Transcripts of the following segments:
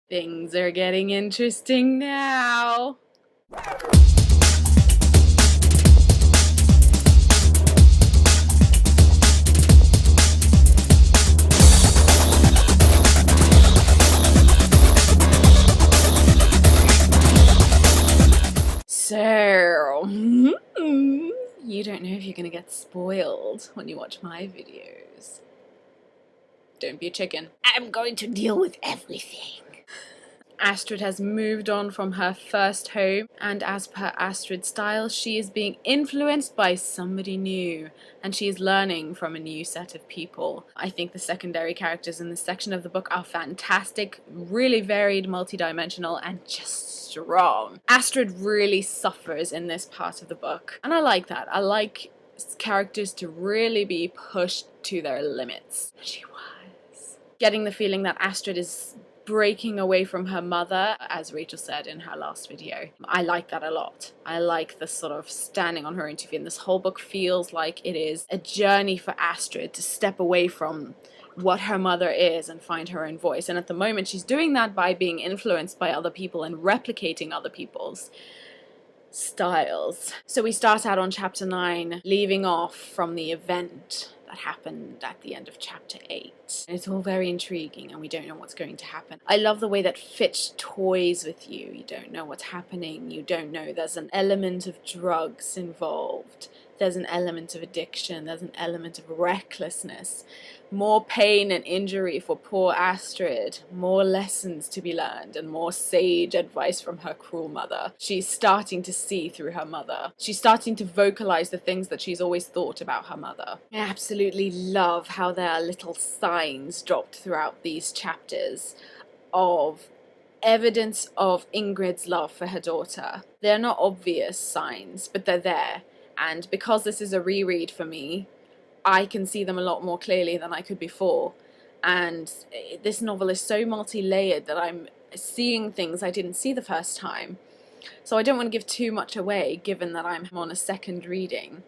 Things are getting interesting now. So, you don't know if you're gonna get spoiled when you watch my videos. Don't be a chicken. I'm going to deal with everything. Astrid has moved on from her first home, and as per Astrid's style, she is being influenced by somebody new, and she is learning from a new set of people. I think the secondary characters in this section of the book are fantastic, really varied, multidimensional, and just strong. Astrid really suffers in this part of the book, and I like that. I like characters to really be pushed to their limits. She was. Getting the feeling that Astrid is breaking away from her mother, as Rachel said in her last video. I like that a lot. I like the sort of standing on her own 2 feet, and this whole book feels like it is a journey for Astrid to step away from what her mother is and find her own voice. And at the moment she's doing that by being influenced by other people and replicating other people's styles. So we start out on chapter 9, leaving off from the event that happened at the end of chapter 8. And it's all very intriguing and we don't know what's going to happen. I love the way that Fitch toys with you. You don't know what's happening. You don't know. There's an element of drugs involved. There's an element of addiction. There's an element of recklessness. More pain and injury for poor Astrid. More lessons to be learned and more sage advice from her cruel mother. She's starting to see through her mother. She's starting to vocalize the things that she's always thought about her mother. I absolutely love how there are little signs dropped throughout these chapters of evidence of Ingrid's love for her daughter. They're not obvious signs, but they're there. And because this is a reread for me, I can see them a lot more clearly than I could before. And this novel is so multi-layered that I'm seeing things I didn't see the first time. So I don't want to give too much away, given that I'm on a second reading.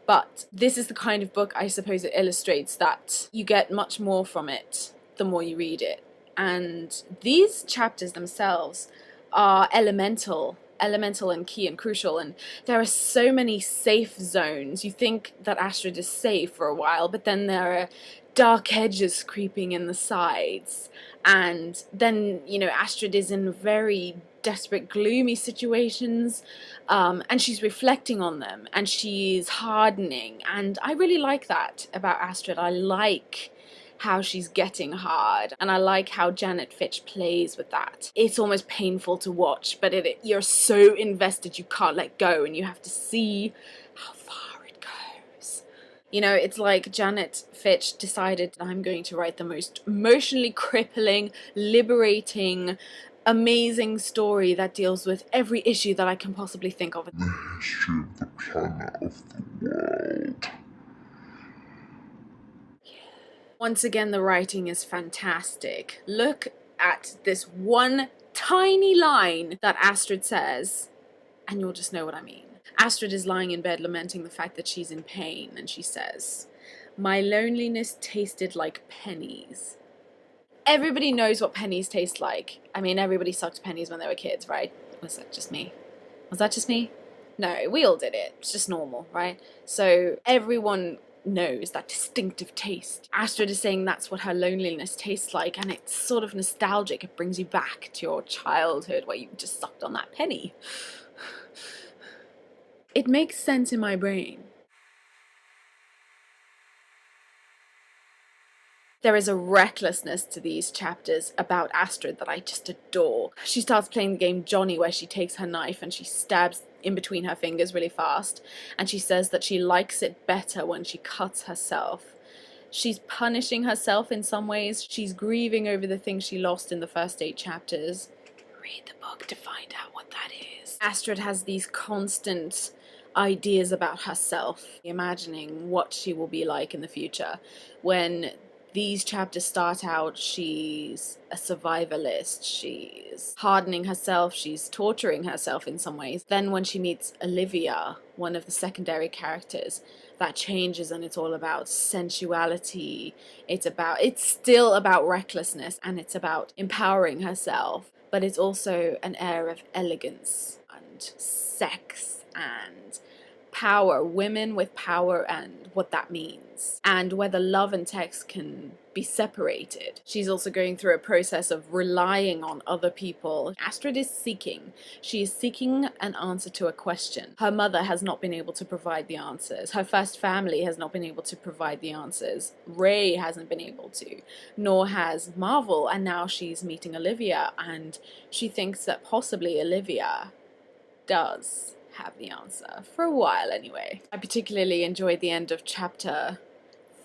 But this is the kind of book I suppose it illustrates that you get much more from it the more you read it. And these chapters themselves are elemental and key and crucial, and there are so many safe zones. You think that Astrid is safe for a while, but then there are dark edges creeping in the sides, and then, you know, Astrid is in very desperate, gloomy situations, and she's reflecting on them, and she's hardening, and I really like that about Astrid. I like how she's getting hard, and I like how Janet Fitch plays with that. It's almost painful to watch, but you're so invested you can't let go, and you have to see how far it goes. You know, it's like Janet Fitch decided, I'm going to write the most emotionally crippling, liberating, amazing story that deals with every issue that I can possibly think of. The history of the planet, of the world. Once again, the writing is fantastic. Look at this one tiny line that Astrid says, and you'll just know what I mean. Astrid is lying in bed lamenting the fact that she's in pain, and she says, "My loneliness tasted like pennies." Everybody knows what pennies taste like. I mean, everybody sucked pennies when they were kids, right? Was that just me? Was that just me? No, we all did it. It's just normal, right? So everyone knows that distinctive taste. Astrid is saying that's what her loneliness tastes like, and it's sort of nostalgic. It brings you back to your childhood where you just sucked on that penny. It makes sense in my brain. There is a recklessness to these chapters about Astrid that I just adore. She starts playing the game Johnny, where she takes her knife and she stabs in between her fingers really fast, and she says that she likes it better when she cuts herself. She's punishing herself in some ways. She's grieving over the things she lost in the first 8 chapters. Read the book to find out what that is. Astrid has these constant ideas about herself, imagining what she will be like in the future when These chapters start out, she's a survivalist, she's hardening herself, she's torturing herself in some ways. Then when she meets Olivia, one of the secondary characters, that changes and it's all about sensuality. It's still about recklessness, and it's about empowering herself, but it's also an air of elegance and sex and power, women with power and what that means, and whether love and text can be separated. She's also going through a process of relying on other people. Astrid is seeking. She is seeking an answer to a question. Her mother has not been able to provide the answers. Her first family has not been able to provide the answers. Ray hasn't been able to, nor has Marvel, and now she's meeting Olivia, and she thinks that possibly Olivia does have the answer, for a while anyway. I particularly enjoyed the end of chapter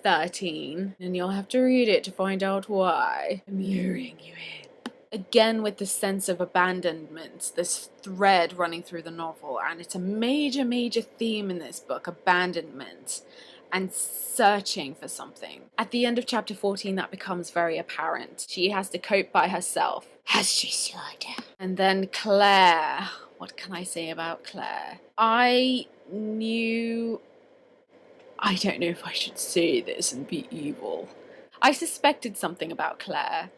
13, and you'll have to read it to find out why. I'm luring you in. Again, with the sense of abandonment, this thread running through the novel, and it's a major theme in this book, abandonment and searching for something. At the end of chapter 14, that becomes very apparent. She has to cope by herself, as she should. And then Claire. What can I say about Claire? I don't know if I should say this and be evil. I suspected something about Claire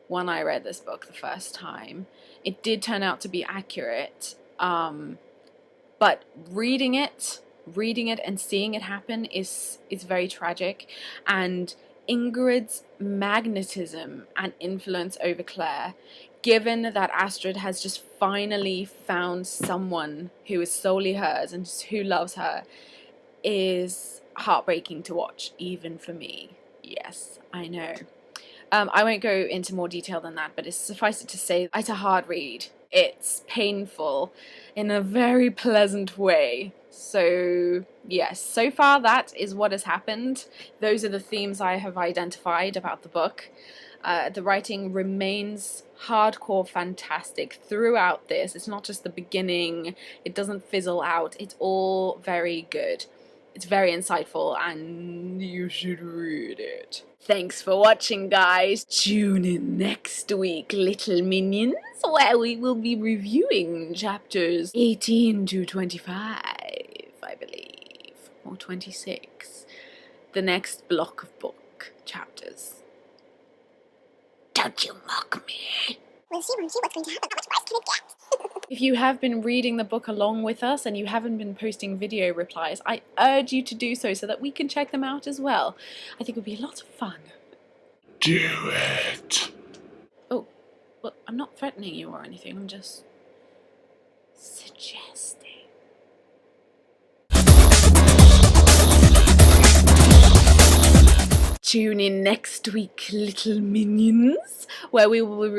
when I read this book the first time. It did turn out to be accurate, but reading it and seeing it happen is very tragic. And Ingrid's magnetism and influence over Claire, given that Astrid has just finally found someone who is solely hers and who loves her, is heartbreaking to watch, even for me. Yes, I know. I won't go into more detail than that, but suffice it to say, it's a hard read. It's painful in a very pleasant way. So yes, so far that is what has happened. Those are the themes I have identified about the book. The writing remains hardcore fantastic throughout this. It's not just the beginning. It doesn't fizzle out. It's all very good. It's very insightful, and you should read it. Thanks for watching, guys. Tune in next week, little minions, where we will be reviewing chapters 18 to 25, I believe, or 26. The next block of book chapters. Don't you mock me. We'll see what's going to happen. How much worse can it get? If you have been reading the book along with us and you haven't been posting video replies, I urge you to do so that we can check them out as well. I think it would be a lot of fun. Do it. Oh, well, I'm not threatening you or anything, I'm just suggesting. Tune in next week, little minions, where we will